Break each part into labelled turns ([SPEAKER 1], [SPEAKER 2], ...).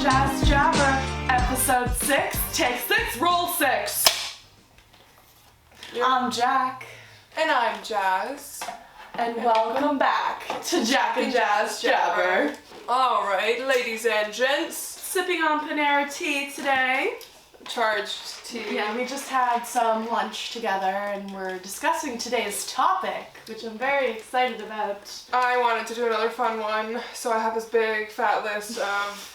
[SPEAKER 1] Jazz Jabber, episode 6, take 6, roll 6. I'm Jack.
[SPEAKER 2] And I'm Jazz.
[SPEAKER 1] And welcome back to Jacq and Jazz Jabber.
[SPEAKER 2] Alright, ladies and gents.
[SPEAKER 1] Sipping on Panera tea today.
[SPEAKER 2] Charged tea.
[SPEAKER 1] Yeah, we just had some lunch together and we're discussing today's topic, which I'm very excited about.
[SPEAKER 2] I wanted to do another fun one, so I have this big fat list of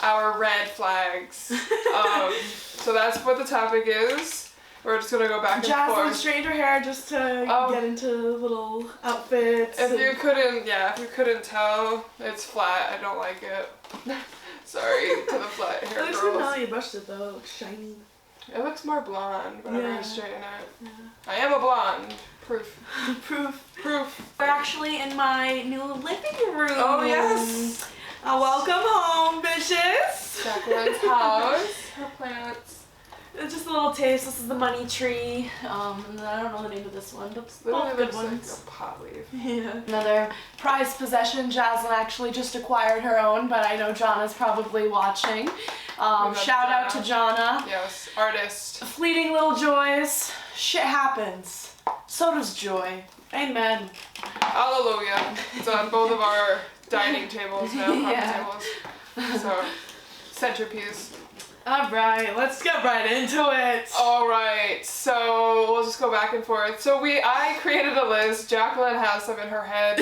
[SPEAKER 2] our red flags. So that's what the topic is. We're just gonna go back and
[SPEAKER 1] Jazz
[SPEAKER 2] forth.
[SPEAKER 1] straightened her hair just to get into little outfits.
[SPEAKER 2] If you couldn't tell, it's flat. I don't like it. Sorry to the flat hair
[SPEAKER 1] It looks
[SPEAKER 2] girls.
[SPEAKER 1] good now that you brushed it though. It looks shiny.
[SPEAKER 2] It looks more blonde whenever I straighten it.
[SPEAKER 1] Yeah.
[SPEAKER 2] I am a blonde. Proof.
[SPEAKER 1] Proof. We're actually in my new living room.
[SPEAKER 2] Oh yes.
[SPEAKER 1] Welcome home, bitches.
[SPEAKER 2] Jacqueline's house. Her plants.
[SPEAKER 1] It's just a little taste. This is the money tree. And I don't know the name of this one, but it's both good ones.
[SPEAKER 2] Like a pot leaf.
[SPEAKER 1] Yeah. Another prized possession. Jaslyn actually just acquired her own, but I know Jonna's probably watching. Shout out to Jonna.
[SPEAKER 2] Yes, artist.
[SPEAKER 1] Fleeting little joys. Shit happens. So does joy. Amen.
[SPEAKER 2] Hallelujah. It's on both of our dining tables now, coffee tables. So, centerpiece.
[SPEAKER 1] Alright, let's get right into it.
[SPEAKER 2] Alright, so we'll just go back and forth. So I created a list. Jacqueline has some in her head.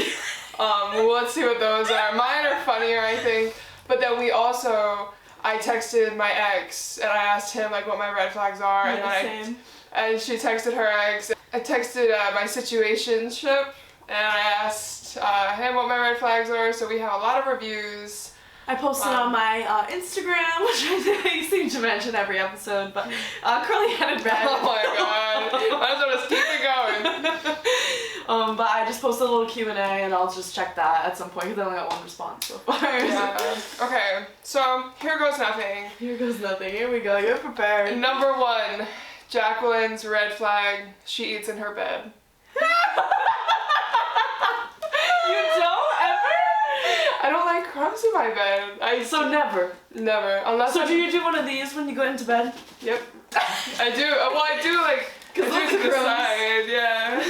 [SPEAKER 2] Let's see what those are. Mine are funnier, I think. But then I texted my ex and I asked him like what my red flags are.
[SPEAKER 1] Yeah,
[SPEAKER 2] and she texted her ex. I texted my situationship and I asked him what my red flags are. So we have a lot of reviews.
[SPEAKER 1] I posted on my Instagram, which I seem to mention every episode, but curly-headed red.
[SPEAKER 2] Oh my god. Might as well just keep it going.
[SPEAKER 1] But I just posted a little Q&A and I'll just check that at some point because I only got one response so far.
[SPEAKER 2] Yeah. Okay, so here goes nothing.
[SPEAKER 1] Here goes nothing. Here we go. You're prepared.
[SPEAKER 2] Number 1, Jacqueline's red flag, she eats in her bed.
[SPEAKER 1] You don't ever?
[SPEAKER 2] I don't like crumbs in my bed.
[SPEAKER 1] So never?
[SPEAKER 2] Never. Unless
[SPEAKER 1] do you do one of these when you go into bed?
[SPEAKER 2] Yep. I do. Well, I do like, I do to the side, yeah.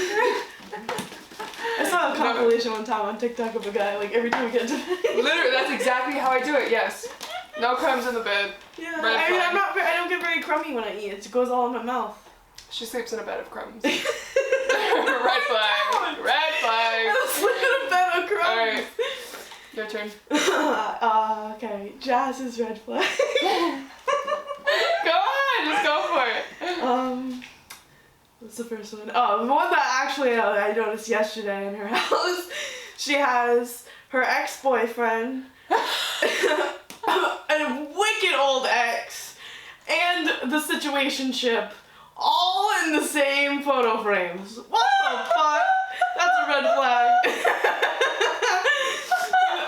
[SPEAKER 1] I saw a compilation one time on TikTok of a guy, like every time we get into bed.
[SPEAKER 2] Literally, that's exactly how I do it, yes. No crumbs in the bed.
[SPEAKER 1] Yeah, I don't get very crummy when I eat. It goes all in my mouth.
[SPEAKER 2] She sleeps in a bed of crumbs. Red flag. Red flag.
[SPEAKER 1] I sleep in a bed of crumbs.
[SPEAKER 2] Alright. Your turn.
[SPEAKER 1] Okay. Jazz's red flag.
[SPEAKER 2] Go on, just go for it.
[SPEAKER 1] What's the first one? Oh, the one that actually I noticed yesterday in her house. She has her ex-boyfriend, a wicked old ex, and the situationship all in the same photo frames. What the fuck? That's a red flag.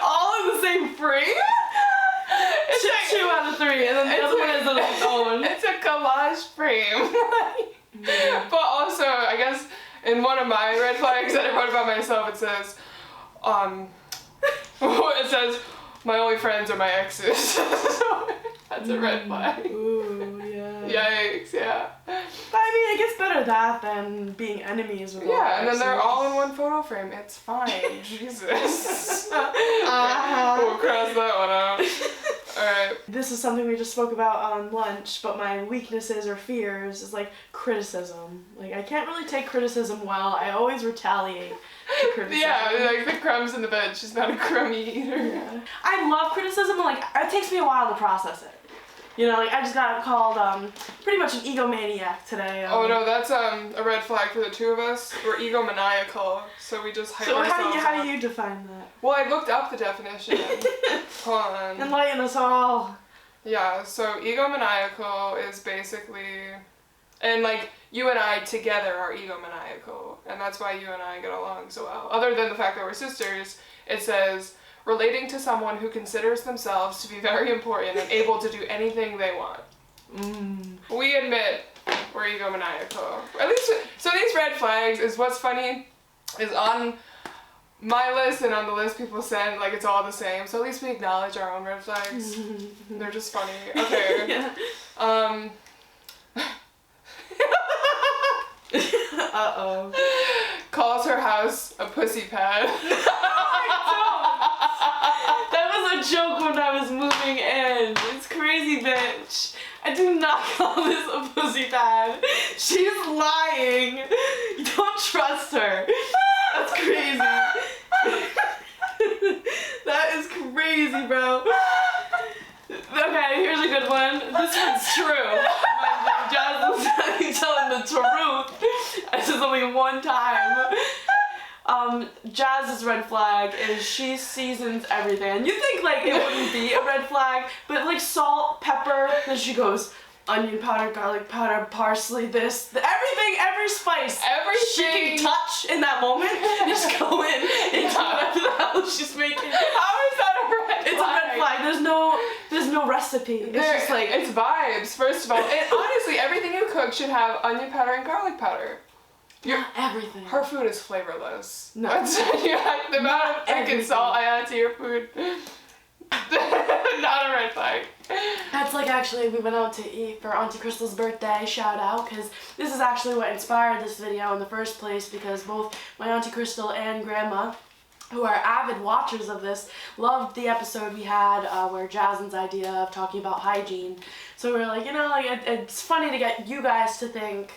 [SPEAKER 1] All in the same frame? It's 2 out of 3, and then the other one is on its own.
[SPEAKER 2] It's a collage frame. But also, I guess, in one of my red flags that I wrote about myself, it says, my only friends are my exes. So that's a red flag.
[SPEAKER 1] Ooh, yeah.
[SPEAKER 2] Yikes, yeah.
[SPEAKER 1] But I mean, it gets better that than being enemies with
[SPEAKER 2] Yeah, and then they're all in one photo frame. It's fine. Jesus. We'll cross that one out. Alright.
[SPEAKER 1] This is something we just spoke about on lunch, but my weaknesses or fears is like criticism. Like, I can't really take criticism well. I always retaliate to criticism.
[SPEAKER 2] Yeah, like the crumbs in the bed. She's not a crummy eater.
[SPEAKER 1] Yeah. I love criticism, but like, it takes me a while to process it. You know, like I just got called pretty much an egomaniac today.
[SPEAKER 2] Oh no, that's a red flag for the two of us. We're egomaniacal, so we just hype ourselves
[SPEAKER 1] how
[SPEAKER 2] up.
[SPEAKER 1] do you define that?
[SPEAKER 2] Well, I looked up the definition. Hold on.
[SPEAKER 1] Enlighten us all.
[SPEAKER 2] Yeah, so egomaniacal is basically, and like you and I together are egomaniacal, and that's why you and I get along so well. Other than the fact that we're sisters, it says, relating to someone who considers themselves to be very important and able to do anything they want. We admit we're egomaniacal. At least, so these red flags is what's funny is on my list and on the list people send, like, it's all the same. So at least we acknowledge our own red flags. They're just funny. Okay.
[SPEAKER 1] Yeah. Uh-oh.
[SPEAKER 2] Calls her house a pussy pad.
[SPEAKER 1] That was a joke when I was moving in. It's crazy, bitch. I do not call this a pussy pad. She's lying. You don't trust her. That's crazy. That is crazy, bro. Okay, here's a good one. This one's true. Jasmine's telling the truth. This is only one time. Jazz's red flag is she seasons everything. And you think like it wouldn't be a red flag, but like salt, pepper, then she goes onion powder, garlic powder, parsley, this, everything, every spice. She can touch in that moment, just go in into whatever the hell she's making.
[SPEAKER 2] How is that a red flag?
[SPEAKER 1] It's a red flag. There's no recipe. It's just like
[SPEAKER 2] it's vibes, first of all. And honestly, everything you cook should have onion powder and garlic powder.
[SPEAKER 1] not everything.
[SPEAKER 2] Her food is flavorless.
[SPEAKER 1] No.
[SPEAKER 2] The amount of freaking salt I add to your food. Not a red flag.
[SPEAKER 1] That's like actually we went out to eat for Auntie Crystal's birthday, shout out, because this is actually what inspired this video in the first place, because both my Auntie Crystal and Grandma, who are avid watchers of this, loved the episode we had where Jasmine's idea of talking about hygiene. So we were like, you know, like it's funny to get you guys to think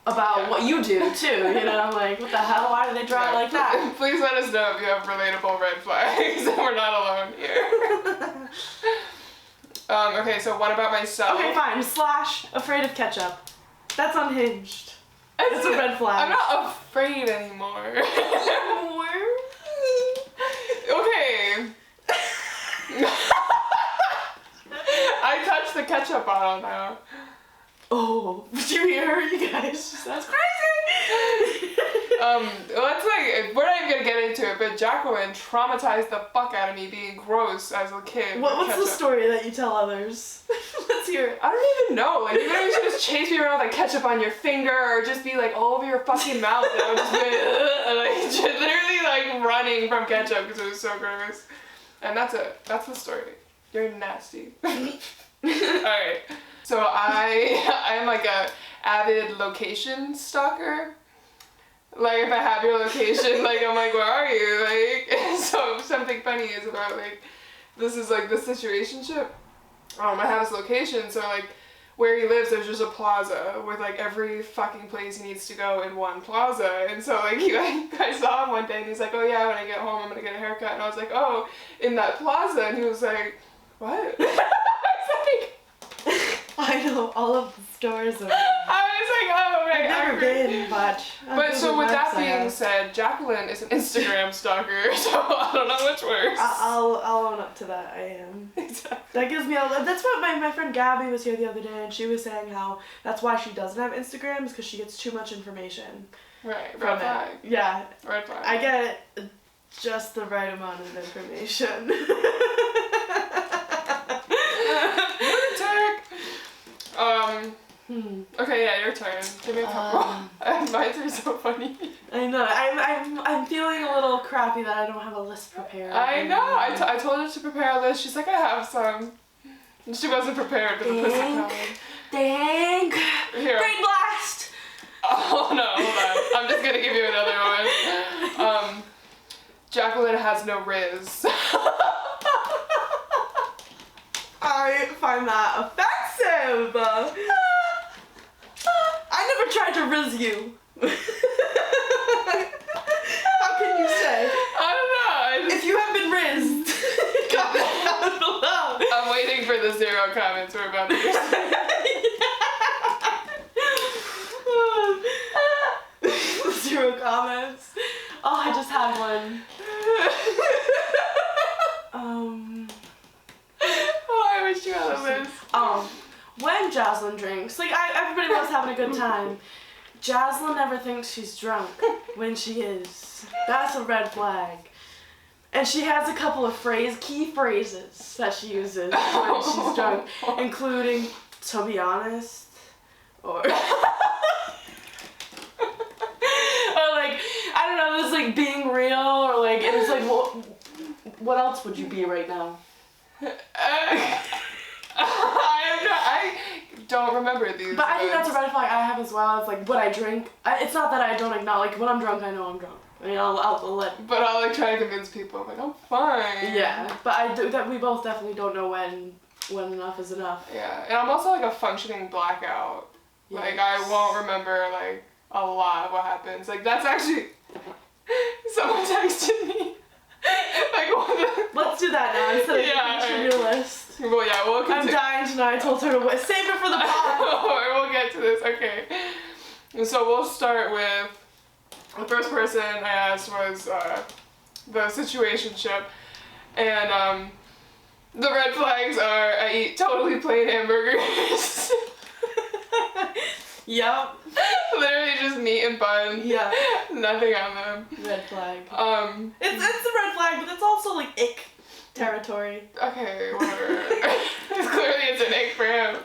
[SPEAKER 1] about what you do too, you know, like what the hell, why do they draw it like that?
[SPEAKER 2] Please let us know if you have relatable red flags. We're not alone here. Okay, so what about myself?
[SPEAKER 1] Okay, fine, / afraid of ketchup. That's unhinged. It's a red flag.
[SPEAKER 2] I'm not afraid anymore. Okay. I touched the ketchup bottle now.
[SPEAKER 1] Oh, did you hear her, you guys? That's crazy!
[SPEAKER 2] Let's like, we're not even gonna get into it, but Jacqueline traumatized the fuck out of me being gross as a kid.
[SPEAKER 1] What's the story that you tell others? Let's hear it.
[SPEAKER 2] I don't even know. Like, you literally should just chase me around with like ketchup on your finger or just be like all over your fucking mouth and I would just be like, just literally like running from ketchup because it was so gross. And that's it. That's the story. You're nasty. Alright. So I'm like a avid location stalker. Like if I have your location, like I'm like, where are you? Like, so something funny is about like, this is like the situationship. I have his location, so like where he lives there's just a plaza with like every fucking place he needs to go in one plaza. And so like I saw him one day and he's like, oh yeah, when I get home I'm gonna get a haircut. And I was like, oh, in that plaza? And he was like, what? I was like,
[SPEAKER 1] I know all of the stores.
[SPEAKER 2] I was like, oh my god.
[SPEAKER 1] I've never been, but
[SPEAKER 2] so with that being said, Jacqueline is an Instagram stalker, so I don't know which works.
[SPEAKER 1] I'll own up to that. I am.
[SPEAKER 2] Exactly.
[SPEAKER 1] That gives me that's what my friend Gabby was here the other day, and she was saying how that's why she doesn't have Instagram, is because she gets too much information.
[SPEAKER 2] Right.
[SPEAKER 1] From
[SPEAKER 2] Red flag.
[SPEAKER 1] it. Yeah.
[SPEAKER 2] Red flag.
[SPEAKER 1] I get just the right amount of information.
[SPEAKER 2] Okay, yeah, your turn. Give me a couple. Mine are so funny.
[SPEAKER 1] I know. I'm feeling a little crappy that I don't have a list prepared.
[SPEAKER 2] I know. I told her to prepare a list. She's like, I have some. And she wasn't prepared for the pussy comment.
[SPEAKER 1] Dang.
[SPEAKER 2] Here.
[SPEAKER 1] Brain blast.
[SPEAKER 2] Oh no, hold on. I'm just gonna give you another one. Jacqueline has no riz.
[SPEAKER 1] I find that offensive. I never tried to riz you. How can you say?
[SPEAKER 2] I don't know.
[SPEAKER 1] If you have been rizzed, comment down below.
[SPEAKER 2] I'm waiting for the 0 comments we're about to do.
[SPEAKER 1] Zero comments. Oh, I just had one.
[SPEAKER 2] Oh, I wish you had a list.
[SPEAKER 1] When Jaslyn drinks, like everybody loves having a good time. Jaslyn never thinks she's drunk when she is. That's a red flag. And she has a couple of key phrases that she uses when she's drunk, including, to be honest, or like, I don't know, this like being real, or what else would you be right now?
[SPEAKER 2] I don't remember these.
[SPEAKER 1] But I think that's a red flag I have as well. It's like what I drink. It's not that I don't acknowledge. Like when I'm drunk, I know I'm drunk. I mean, I'll let.
[SPEAKER 2] But I'll like try to convince people. I'm like, I'm fine.
[SPEAKER 1] Yeah, but I do that. We both definitely don't know when enough is enough.
[SPEAKER 2] Yeah, and I'm also like a functioning blackout. Yes. Like I won't remember like a lot of what happens. Like that's actually someone texted me. Like one of the...
[SPEAKER 1] Let's do that now instead of your list.
[SPEAKER 2] Well, yeah, we'll continue.
[SPEAKER 1] I'm dying tonight. I told her to save it for the pod.
[SPEAKER 2] We'll get to this. Okay. And so we'll start with the first person I asked was the situationship, and the red flags are I eat totally plain hamburgers.
[SPEAKER 1] Yep.
[SPEAKER 2] Literally just meat and bun.
[SPEAKER 1] Yeah.
[SPEAKER 2] Nothing on them.
[SPEAKER 1] Red flag. It's a red flag, but it's also like ick territory.
[SPEAKER 2] Okay, whatever. Clearly it's an ick for him.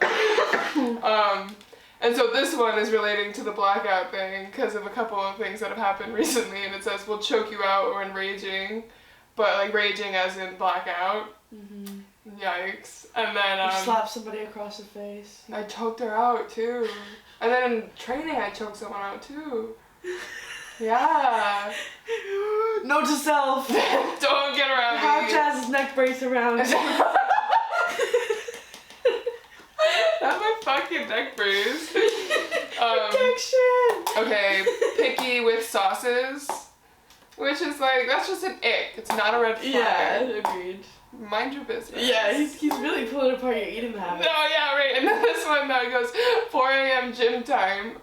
[SPEAKER 2] And so this one is relating to the blackout thing because of a couple of things that have happened recently, and it says we'll choke you out or in raging, but like raging as in blackout. Mm-hmm. Yikes. And then
[SPEAKER 1] slap somebody across the face.
[SPEAKER 2] I choked her out too. And then in training I choked someone out too. Yeah.
[SPEAKER 1] Note to self.
[SPEAKER 2] Don't get around me.
[SPEAKER 1] Have Jazz's neck brace around.
[SPEAKER 2] That's my fucking neck brace.
[SPEAKER 1] Protection.
[SPEAKER 2] Okay, picky with sauces, which is like, that's just an ick. It's not a red flag.
[SPEAKER 1] Yeah, agreed.
[SPEAKER 2] Mind your business.
[SPEAKER 1] Yeah, he's really pulling apart your eating habits.
[SPEAKER 2] No, yeah, right. And then this one now goes 4 a.m. gym time.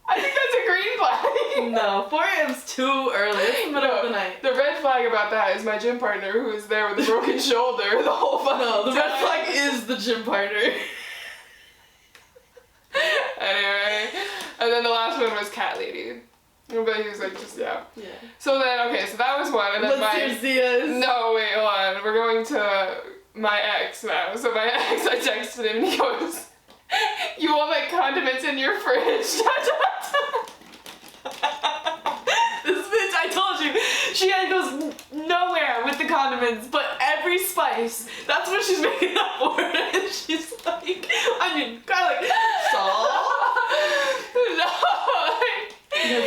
[SPEAKER 2] I think that's a green flag.
[SPEAKER 1] No, 4 a.m.'s too early. It's the middle of the night.
[SPEAKER 2] The red flag about that is my gym partner who is there with a broken shoulder the whole fucking
[SPEAKER 1] No, the
[SPEAKER 2] time.
[SPEAKER 1] red flag is the gym partner.
[SPEAKER 2] Anyway, and then the last one was cat lady. But he was like, just, yeah. Yeah. So then, okay, so that was one. And then
[SPEAKER 1] Let's hear Zia's.
[SPEAKER 2] No, wait, hold on. We're going to my ex now. So my ex, I texted him and he goes, you won't let condiments in your fridge.
[SPEAKER 1] This bitch, I told you, she goes nowhere with the condiments, but every spice, that's what she's making up for. And she's like, onion, garlic, salt.
[SPEAKER 2] No,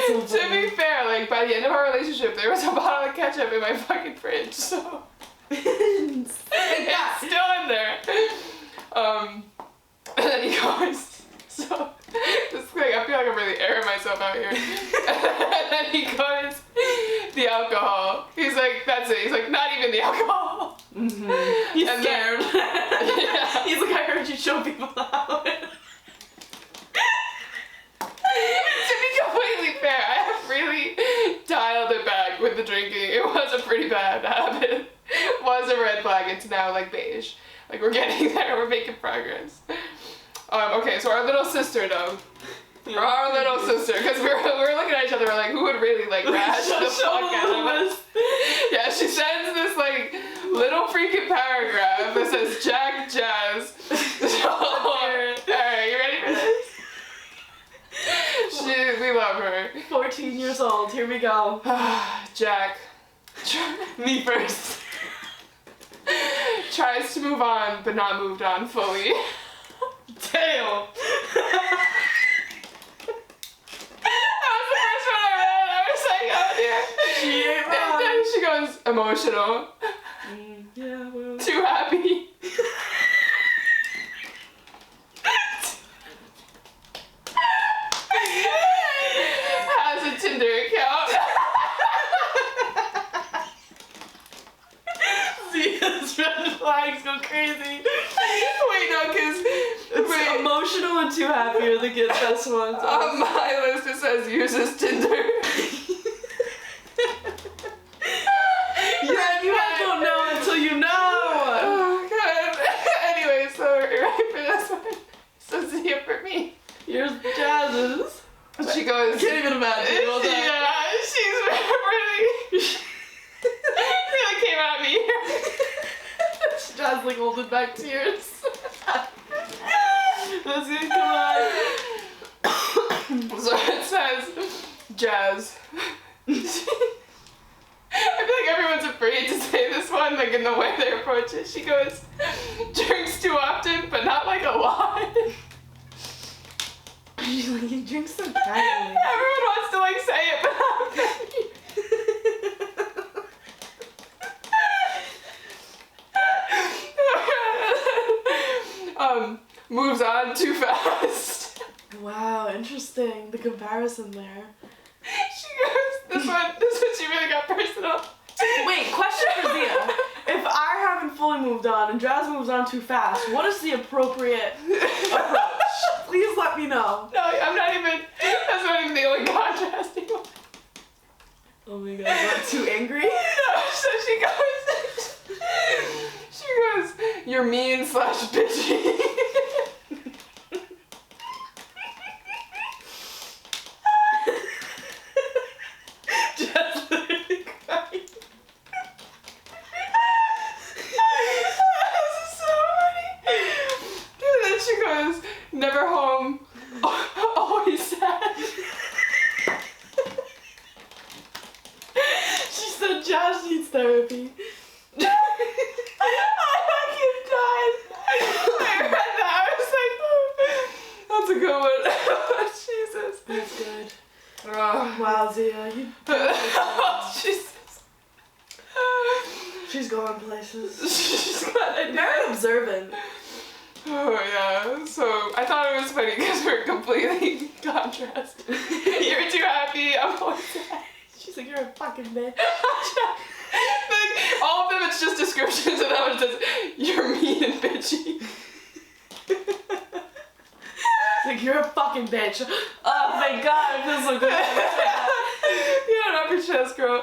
[SPEAKER 1] so
[SPEAKER 2] to be fair, like by the end of our relationship, there was a bottle of ketchup in my fucking fridge, so it's still in there. And then he goes, so this thing, I feel like I'm really airing myself out here. And then he goes, the alcohol. He's like, that's it. He's like, not even the alcohol.
[SPEAKER 1] Mm-hmm. He's
[SPEAKER 2] and
[SPEAKER 1] scared.
[SPEAKER 2] Yeah.
[SPEAKER 1] He's like, I heard you show people out.
[SPEAKER 2] To be completely fair, I have really dialed it back with the drinking. It was a pretty bad habit. It was a red flag. It's now like beige. Like we're getting there. We're making progress. Okay, so our little sister though. Our little sister, because we're looking at each other, we're like, who would really like rash the fuck out of us? Yeah, she sends this like little freaking paragraph that says Jacq, Jazz. Alright, you ready for this? We love her.
[SPEAKER 1] 14 years old, here we go.
[SPEAKER 2] Jacq.
[SPEAKER 1] Me first.
[SPEAKER 2] Tries to move on, but not moved on fully.
[SPEAKER 1] Damn.
[SPEAKER 2] That was the first one I read. I was like, oh dear.
[SPEAKER 1] She ain't wrong.
[SPEAKER 2] And then she goes, emotional.
[SPEAKER 1] Yeah, well.
[SPEAKER 2] Too happy. Has a Tinder account.
[SPEAKER 1] Zia's red flags go crazy.
[SPEAKER 2] Wait, no, because
[SPEAKER 1] emotional and too happy are the good best ones.
[SPEAKER 2] On my list it says uses Tinder.
[SPEAKER 1] Yeah, you guys don't know until you know.
[SPEAKER 2] Oh god. Anyway, so are you ready for this one? So Zia for me.
[SPEAKER 1] Here's Jazz's.
[SPEAKER 2] She goes.
[SPEAKER 1] I can't even imagine.
[SPEAKER 2] Yeah, she's really. Really came at me.
[SPEAKER 1] Jazz like holding back tears. Let's see, come on.
[SPEAKER 2] So it says, Jazz. I feel like everyone's afraid to say this one, like in the way they approach it. She goes, drinks too often, but not like a lot.
[SPEAKER 1] She's like, he drinks so casually.
[SPEAKER 2] Everyone wants to like say it, but moves on too fast.
[SPEAKER 1] Wow, interesting. The comparison there.
[SPEAKER 2] She goes, this one she really got personal.
[SPEAKER 1] Wait, question for Zia. If I haven't fully moved on and Jazz moves on too fast, what is the appropriate approach? Please let me know.
[SPEAKER 2] No, I'm not even, that's not even the only contrasting one.
[SPEAKER 1] Oh my god, not too angry?
[SPEAKER 2] No, so she goes, you're mean / bitchy.
[SPEAKER 1] Jazz literally crying.
[SPEAKER 2] This is so funny. And then she goes, never home, always sad.
[SPEAKER 1] She said Jazz needs therapy.
[SPEAKER 2] Jesus.
[SPEAKER 1] That's good.
[SPEAKER 2] Oh.
[SPEAKER 1] Wow, Zia, you.
[SPEAKER 2] Oh, Jesus.
[SPEAKER 1] She's going places.
[SPEAKER 2] She's got
[SPEAKER 1] Very observant.
[SPEAKER 2] Oh yeah. So I thought it was funny because we're completely contrast. You're too happy. I'm always sad.
[SPEAKER 1] She's like, you're a fucking bitch.
[SPEAKER 2] Like all of them, it's just descriptions, and that one says you're mean and bitchy.
[SPEAKER 1] Like, you're a fucking bitch. Oh my god, it feels so good.
[SPEAKER 2] Get it off your chest, girl.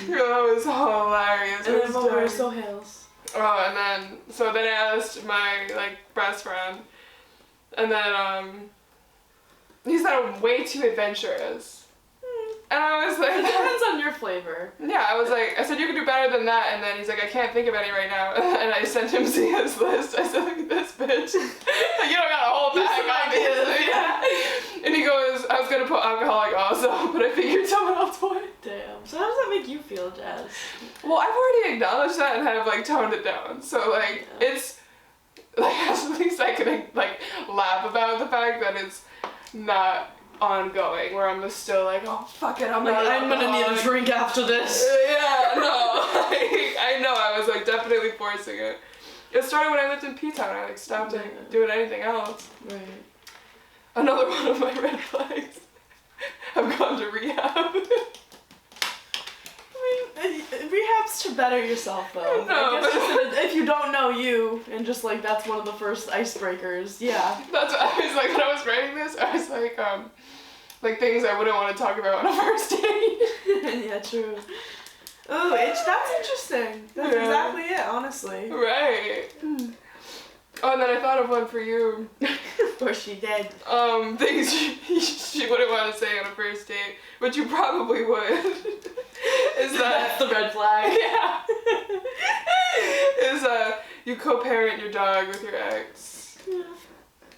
[SPEAKER 2] Girl, that was hilarious.
[SPEAKER 1] And then what were so hails?
[SPEAKER 2] Oh, and then, so then I asked my, like, best friend, and then, he said I'm way too adventurous. And I was like...
[SPEAKER 1] It depends on your flavor.
[SPEAKER 2] Yeah, I said, you can do better than that, and then he's like, I can't think of any right now. And I sent him Zia's list. I said, look at this bitch. Like, you don't got a whole bag, obviously. Yeah. And he goes, I was gonna put alcoholic also, but I figured someone else would.
[SPEAKER 1] Damn. So how does that make you feel, Jazz?
[SPEAKER 2] Well, I've already acknowledged that and have, like, toned it down. So, like,
[SPEAKER 1] yeah.
[SPEAKER 2] It's, like, at least I can, like, laugh about the fact that it's not ongoing, where I'm just still like, oh fuck it, I'm
[SPEAKER 1] gonna need a drink after this.
[SPEAKER 2] Yeah, no, I know, I was like definitely forcing it. It started when I lived in P-Town. I like stopped doing anything else.
[SPEAKER 1] Right.
[SPEAKER 2] Another one of my red flags. I've gone to rehab.
[SPEAKER 1] I mean, rehab's to better yourself though.
[SPEAKER 2] No,
[SPEAKER 1] I guess if you don't know you, and just like that's one of the first icebreakers, yeah.
[SPEAKER 2] That's what I was like when I was writing this. I was like things I wouldn't want to talk about on a first date.
[SPEAKER 1] Yeah, true. Ooh, that's interesting. That's exactly it, honestly.
[SPEAKER 2] Right. Oh, and then I thought of one for you.
[SPEAKER 1] Of course she did.
[SPEAKER 2] Things she wouldn't want to say on a first date, but you probably would. Is that...
[SPEAKER 1] That's the red flag.
[SPEAKER 2] Yeah. Is you co-parent your dog with your ex.
[SPEAKER 1] Yeah.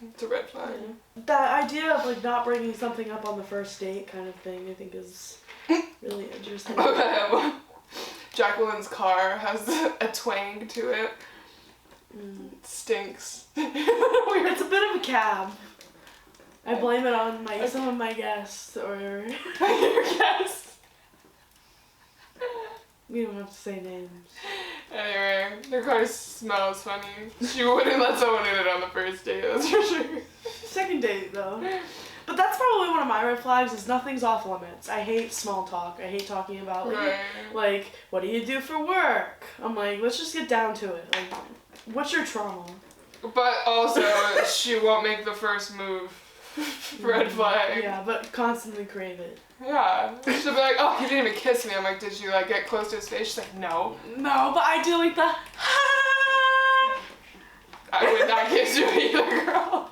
[SPEAKER 2] It's a red flag.
[SPEAKER 1] Yeah. That idea of like not bringing something up on the first date kind of thing, I think is really interesting.
[SPEAKER 2] Okay, well, Jacqueline's car has a twang to it. It stinks.
[SPEAKER 1] It's a bit of a cab. I blame it on some of my guests or
[SPEAKER 2] Your guests.
[SPEAKER 1] we don't have to say names.
[SPEAKER 2] Anyway, their car smells funny. She wouldn't let someone in it on the first date, that's for sure.
[SPEAKER 1] Second date though. But that's probably one of my red flags is nothing's off limits. I hate small talk. I hate talking about like what do you do for work? I'm like, let's just get down to it. Like, what's your trauma?
[SPEAKER 2] But also, she won't make the first move. Red flag.
[SPEAKER 1] Yeah, but constantly crave it.
[SPEAKER 2] Yeah. She'll be like, oh, he didn't even kiss me. I'm like, did you like get close to his face? She's like, no.
[SPEAKER 1] No, but I do like the
[SPEAKER 2] I would not kiss you either, girl.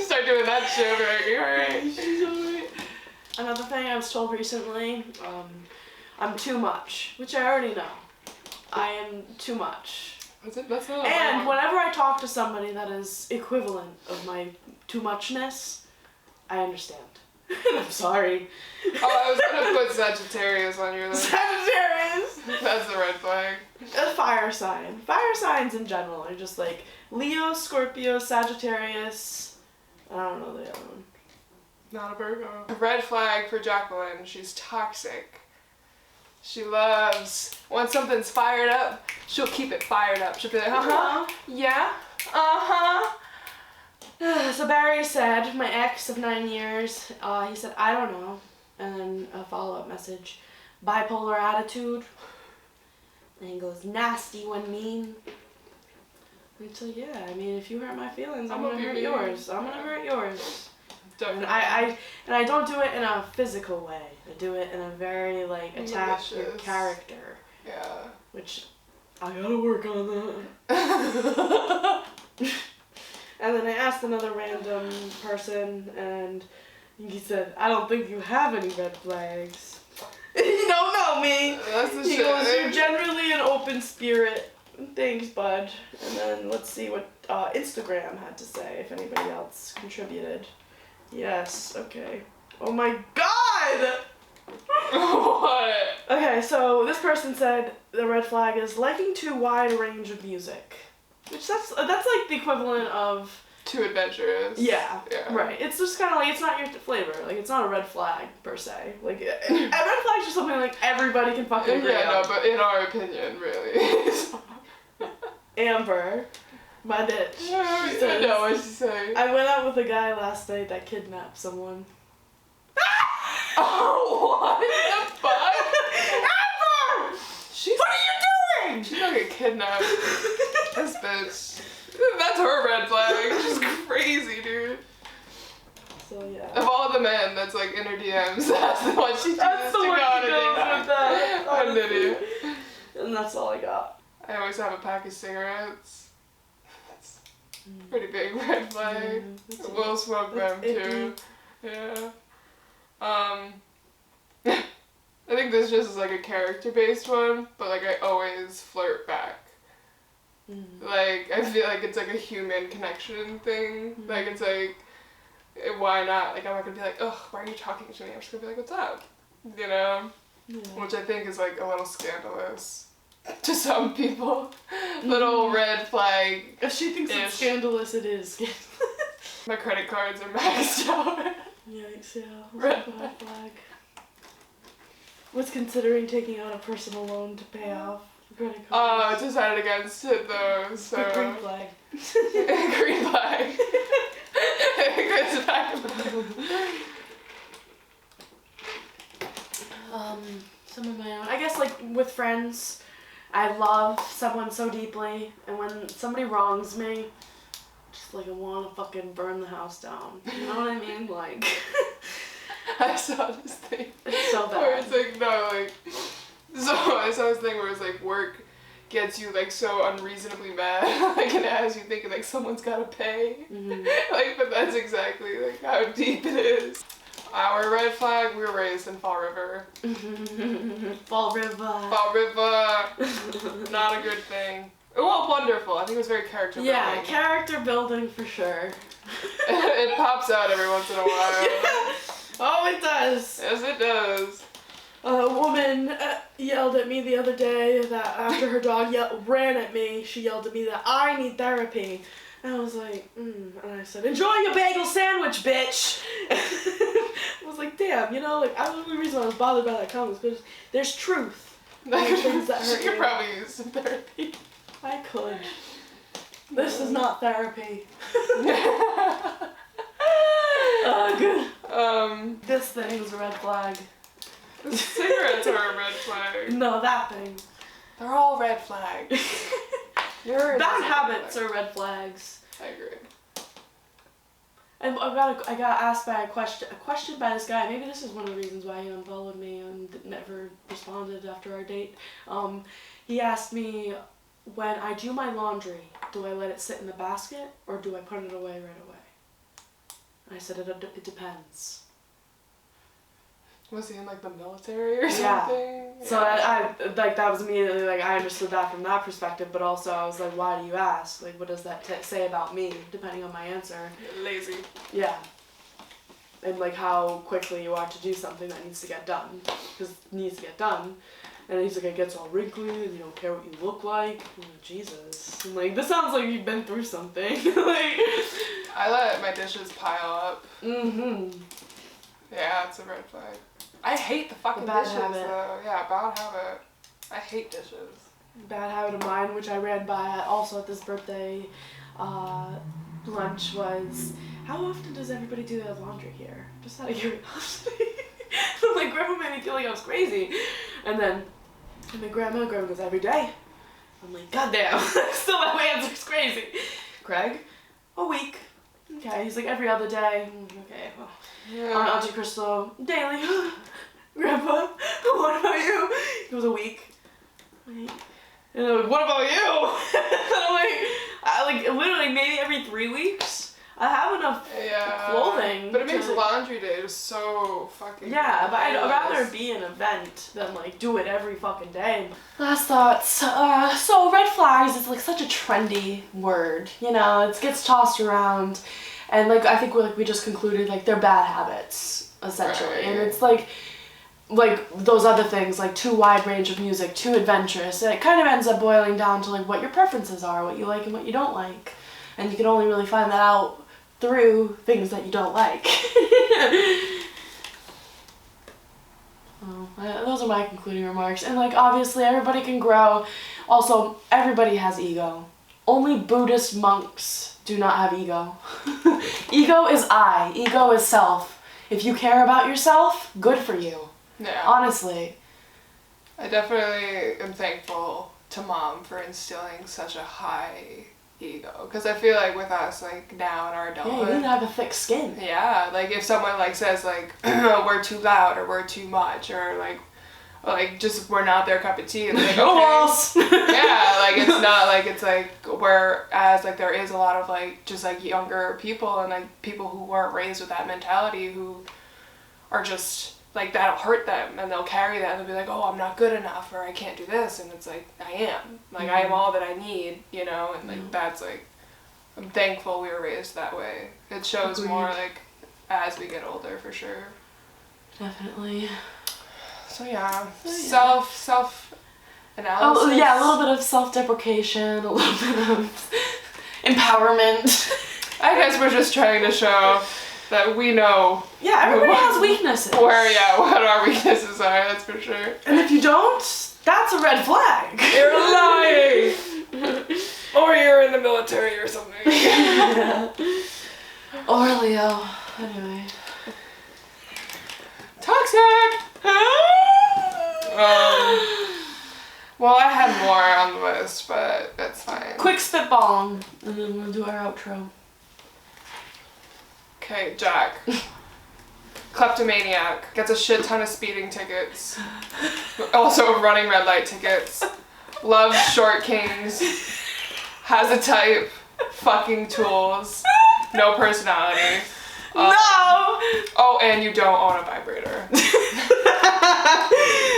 [SPEAKER 2] Start doing that shit, right? You're alright.
[SPEAKER 1] She's alright. Another thing I was told recently, I'm too much, which I already know. I am too much.
[SPEAKER 2] That's not
[SPEAKER 1] And whenever I talk to somebody that is equivalent of my too muchness, I understand. I'm sorry.
[SPEAKER 2] Oh, I was gonna put Sagittarius on your list.
[SPEAKER 1] Sagittarius!
[SPEAKER 2] That's the red flag.
[SPEAKER 1] A fire sign. Fire signs in general are just like Leo, Scorpio, Sagittarius. I don't know the other one.
[SPEAKER 2] Not a Virgo. Red flag for Jacqueline. She's toxic. She loves, when something's fired up, she'll keep it fired up. She'll be like, yeah,
[SPEAKER 1] So Barry said, my ex of 9 years, he said, I don't know. And then a follow-up message, bipolar attitude. And he goes, nasty when mean. And so yeah, I mean, if you hurt my feelings, I'm gonna hurt yours. I'm gonna hurt yours.
[SPEAKER 2] Definitely.
[SPEAKER 1] And I don't do it in a physical way. I do it in a very like attack your character.
[SPEAKER 2] Yeah.
[SPEAKER 1] Which I gotta work on that. And then I asked another random person, and he said, "I don't think you have any red flags." You don't know me.
[SPEAKER 2] That's the
[SPEAKER 1] He
[SPEAKER 2] shit.
[SPEAKER 1] goes, "You're generally an open spirit." Thanks, bud. And then let's see what Instagram had to say. If anybody else contributed. Yes. Okay. Oh my God.
[SPEAKER 2] What?
[SPEAKER 1] Okay, so this person said the red flag is liking too wide a range of music, which that's like the equivalent of
[SPEAKER 2] Too adventurous.
[SPEAKER 1] yeah. Right. It's just kind of like it's not your flavor. Like it's not a red flag per se. Like a red flag is just something like everybody can fucking agree on.
[SPEAKER 2] No, but in our opinion, really.
[SPEAKER 1] Amber, my bitch.
[SPEAKER 2] She said, no, what'd she say?
[SPEAKER 1] I went out with a guy last night that kidnapped someone.
[SPEAKER 2] Oh, what the fuck?
[SPEAKER 1] Amber! What are you doing?
[SPEAKER 2] She's gonna get kidnapped. This bitch. That's her red flag. She's crazy, dude.
[SPEAKER 1] So yeah.
[SPEAKER 2] Of all the men that's like in her DMs, that's the one she chooses
[SPEAKER 1] That's the
[SPEAKER 2] to
[SPEAKER 1] one
[SPEAKER 2] go on
[SPEAKER 1] she
[SPEAKER 2] a
[SPEAKER 1] goes
[SPEAKER 2] date
[SPEAKER 1] with that.
[SPEAKER 2] on. An
[SPEAKER 1] honestly.
[SPEAKER 2] idiot.
[SPEAKER 1] And that's all I got.
[SPEAKER 2] I always have a pack of cigarettes. That's pretty big red flag. We'll smoke them too. Yeah. I think this just is like a character-based one, but like I always flirt back. Like I feel like it's like a human connection thing. Like it's like, why not? Like I'm not gonna be like, ugh, why are you talking to me? I'm just gonna be like, what's up? You know?
[SPEAKER 1] Yeah.
[SPEAKER 2] Which I think is like a little scandalous to some people. Little red flag.
[SPEAKER 1] If she thinks it's scandalous, it is scandalous.
[SPEAKER 2] My credit cards are maxed out.
[SPEAKER 1] Yikes, yeah.
[SPEAKER 2] Red
[SPEAKER 1] flag. Was considering taking out a personal loan to pay off credit cards.
[SPEAKER 2] Decided against it though, so.
[SPEAKER 1] Green flag.
[SPEAKER 2] Green flag. Green flag.
[SPEAKER 1] Some of my own. I guess like with friends, I love someone so deeply, and when somebody wrongs me, just like I want to fucking burn the house down. You know what I mean? Like.
[SPEAKER 2] I saw this thing.
[SPEAKER 1] It's so bad.
[SPEAKER 2] Where it's like, no, like. So I saw this thing where it's like work gets you like so unreasonably mad, like it has you thinking like someone's gotta pay. Like, but that's exactly like how deep it is. Our red flag, we were raised in Fall River.
[SPEAKER 1] Fall River.
[SPEAKER 2] Fall River. Not a good thing. Well, wonderful. I think it was very character building.
[SPEAKER 1] Yeah, character building for sure.
[SPEAKER 2] It pops out every once in a while.
[SPEAKER 1] Yeah. Oh, it does.
[SPEAKER 2] Yes, it does.
[SPEAKER 1] A woman yelled at me the other day that after her dog ran at me, she yelled at me that I need therapy. And I was like, and I said, enjoy your bagel sandwich, bitch! I was like, damn, you know, like, the only reason I was bothered by that comment was because there's truth. Things that hurt
[SPEAKER 2] She could
[SPEAKER 1] you.
[SPEAKER 2] probably use some therapy.
[SPEAKER 1] I could. This is not therapy. Ugh. This thing's a red flag.
[SPEAKER 2] Cigarettes are a red flag.
[SPEAKER 1] No, that thing.
[SPEAKER 2] They're all red flags.
[SPEAKER 1] Bad habits are red flags.
[SPEAKER 2] I agree.
[SPEAKER 1] I got asked by a question by this guy. Maybe this is one of the reasons why he unfollowed me and never responded after our date. He asked me, when I do my laundry, do I let it sit in the basket or do I put it away right away? And I said it depends.
[SPEAKER 2] Was he in like the military or something?
[SPEAKER 1] So I like that was immediately like I understood that from that perspective, but also I was like, why do you ask? Like, what does that say about me? Depending on my answer.
[SPEAKER 2] Lazy.
[SPEAKER 1] Yeah. And like how quickly you are to do something that needs to get done, because it needs to get done. And he's like, it gets all wrinkly and you don't care what you look like. I'm like, Jesus. I'm like, this sounds like you've been through something. Like,
[SPEAKER 2] I let my dishes pile up.
[SPEAKER 1] mm-hmm.
[SPEAKER 2] Yeah, it's a red flag. I hate the fucking
[SPEAKER 1] bad
[SPEAKER 2] dishes
[SPEAKER 1] habit.
[SPEAKER 2] though. Yeah, bad habit. I hate dishes.
[SPEAKER 1] Bad habit of mine, which I ran by also at this birthday lunch, was how often does everybody do their laundry here? Just out of curiosity. I'm like, Grandma made me feel like I was crazy. And then my grandma goes, every day. I'm like, goddamn. Still my answer's crazy. Craig, a week. Okay, he's like, every other day. Okay, well.
[SPEAKER 2] Yeah.
[SPEAKER 1] Auntie Crystal, daily. Grandpa, what about you? He goes, a week. And I'm like, what about you? I'm like, literally maybe every 3 weeks. I have enough clothing.
[SPEAKER 2] But it makes laundry day just so fucking.
[SPEAKER 1] Yeah, but I'd rather be an event than like do it every fucking day. Last thoughts. So red flags is like such a trendy word, you know. It gets tossed around, and like I think we just concluded like they're bad habits essentially,
[SPEAKER 2] Right.
[SPEAKER 1] and it's like those other things, like too wide range of music, too adventurous. And it kind of ends up boiling down to like what your preferences are, what you like and what you don't like, and you can only really find that out through things that you don't like. Those are my concluding remarks. And like obviously everybody can grow. Also, everybody has ego. Only Buddhist monks do not have ego. Ego is I. Ego is self. If you care about yourself, good for you.
[SPEAKER 2] Yeah.
[SPEAKER 1] Honestly.
[SPEAKER 2] I definitely am thankful to Mom for instilling such a high ego, because I feel like with us like now in our
[SPEAKER 1] Yeah,
[SPEAKER 2] adulthood,
[SPEAKER 1] you need to have a thick skin.
[SPEAKER 2] yeah, like if someone like says like we're too loud or we're too much or like just we're not their cup of tea, and like okay. Yeah, like it's not like it's like whereas like there is a lot of like just like younger people and like people who weren't raised with that mentality who are just like that'll hurt them and they'll carry that and they'll be like, oh, I'm not good enough or I can't do this, and it's like I am, like I am all that I need, you know, and like that's like I'm thankful we were raised that way. It shows
[SPEAKER 1] Agreed.
[SPEAKER 2] more like as we get older for sure.
[SPEAKER 1] Definitely.
[SPEAKER 2] So yeah, self analysis.
[SPEAKER 1] Oh yeah, a little bit of self-deprecation, a little bit of empowerment.
[SPEAKER 2] I guess we're just trying to show that we know.
[SPEAKER 1] Yeah, everybody has weaknesses.
[SPEAKER 2] What our weaknesses are, that's for sure.
[SPEAKER 1] And if you don't, that's a red flag.
[SPEAKER 2] You're lying! Or you're in the military or something.
[SPEAKER 1] Or Leo. Anyway.
[SPEAKER 2] Toxic! Well, I had more on the list, but that's fine.
[SPEAKER 1] Quick spitballing, and then we'll do our outro.
[SPEAKER 2] Okay, Jacq. Kleptomaniac. Gets a shit ton of speeding tickets. Also running red light tickets. Loves short kings. Has a type. Fucking tools. No personality.
[SPEAKER 1] No!
[SPEAKER 2] Oh, and you don't own a vibrator.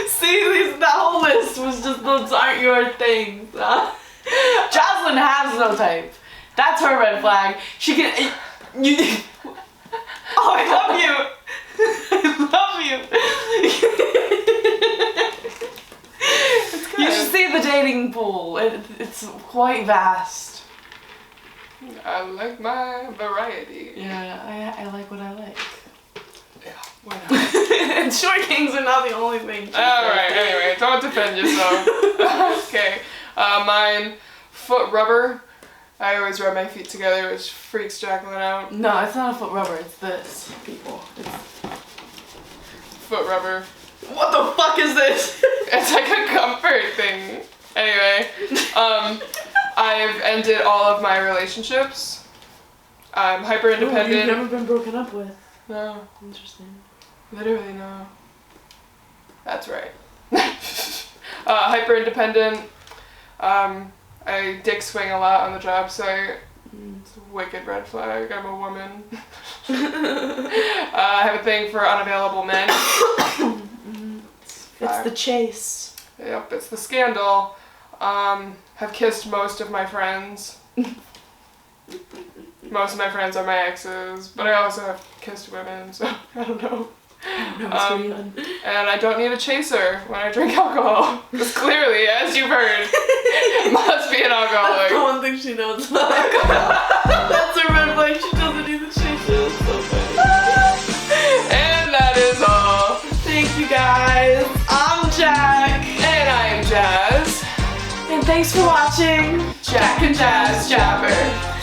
[SPEAKER 1] See, that whole list was just those aren't your things. Jocelyn has no type. That's her red flag. She can. You. Oh, I love you. I love you. You should see the dating pool. It's quite vast.
[SPEAKER 2] I like my variety.
[SPEAKER 1] Yeah, I like what I like.
[SPEAKER 2] Yeah, why not?
[SPEAKER 1] And short kings are not the only thing.
[SPEAKER 2] Alright, anyway, don't defend yourself. Okay, mine, foot rubber. I always rub my feet together, which freaks Jacqueline out.
[SPEAKER 1] No, it's not a foot rubber, it's this, people. It's...
[SPEAKER 2] Foot rubber.
[SPEAKER 1] What the fuck is this?
[SPEAKER 2] It's like a comfort thing. Anyway, I've ended all of my relationships. I'm hyper independent.
[SPEAKER 1] You've never been broken up with.
[SPEAKER 2] No.
[SPEAKER 1] Interesting.
[SPEAKER 2] Literally no. That's right. Hyper independent. I dick swing a lot on the job site. It's a wicked red flag. I'm a woman. I have a thing for unavailable men.
[SPEAKER 1] It's the chase.
[SPEAKER 2] Yep, it's the scandal. Have kissed most of my friends. Most of my friends are my exes, but I also have kissed women, so I don't know.
[SPEAKER 1] I don't know what's going on.
[SPEAKER 2] And I don't need a chaser when I drink alcohol. Because clearly, as you've heard, must be an alcoholic.
[SPEAKER 1] That's the one thing she knows about alcohol. That's a red flag. She doesn't need the chaser. That's so funny.
[SPEAKER 2] And that is all.
[SPEAKER 1] Thank you guys. I'm Jacq.
[SPEAKER 2] And I am Jazz.
[SPEAKER 1] And thanks for watching
[SPEAKER 2] Jacq and Jazz Jabber.